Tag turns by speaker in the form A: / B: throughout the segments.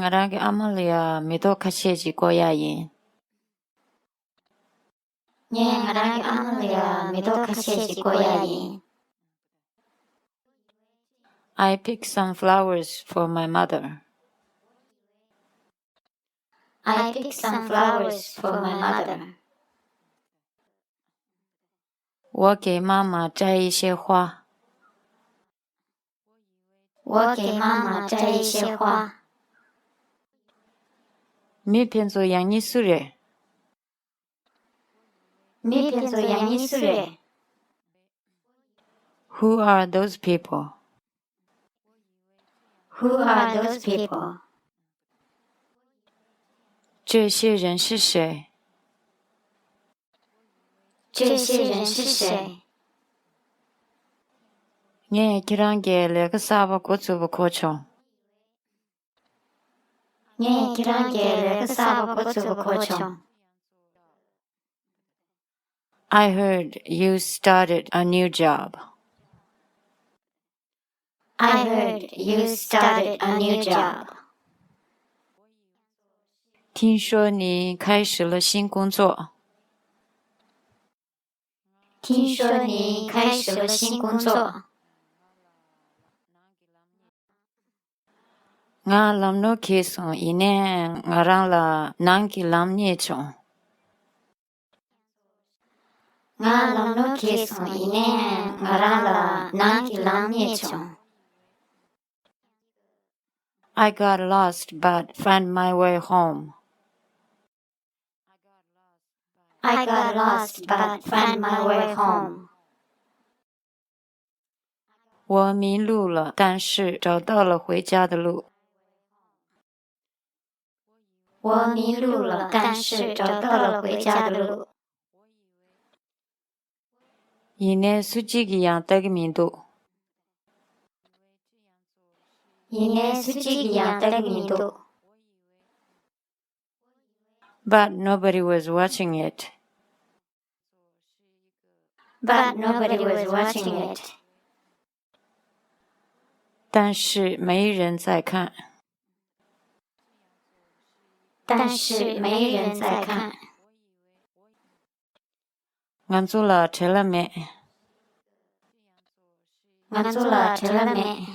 A: Ngarang Amalia Mido Kacheji Goyayin.
B: Ngarang Amalia Mido Kacheji Goyayin.
A: I picked some flowers for my mother.
B: I picked some flowers for my mother.
A: 我给妈妈摘一些花。
B: 我给妈妈摘一些花。
A: Mi pienso yang sure.
B: Mi pienso yang sure.
A: Who are those people?
B: Who are those people?
A: 这些人是谁？
B: 这些人是谁？
A: Nge kirange lega saba kutsubu kochong.
B: Kirange lega saba kutsubu kochong.
A: I heard you started a new job.
B: I heard you started a new job.
A: 听说你开始了新工作。
B: 听说你开始了新工作。
A: Nga lam no kesong ine ngarang la nangki lam nye chong.
B: Nga lam no kesong ine ngarang la nangki lam nye chong.
A: I got lost but found my way home.
B: I got lost but found my way home.
A: 我迷路了，但是找到了回家的路。
B: 我迷路了，但是找到了回家的路。
A: Ine sujigi yang tagmindu.
B: Ine sujigi yang tagmindu.
A: But nobody was watching it.
B: But nobody was watching it.
A: 但是没人在看。
B: 但是没人在看。
A: 俺做了吃了没？
B: 俺做了吃了没？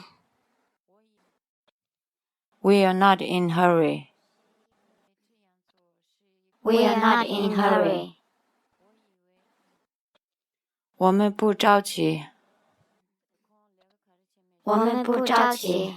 A: We are not in hurry.
B: We are not in hurry.
A: 我们不着急。
B: 我们不着急。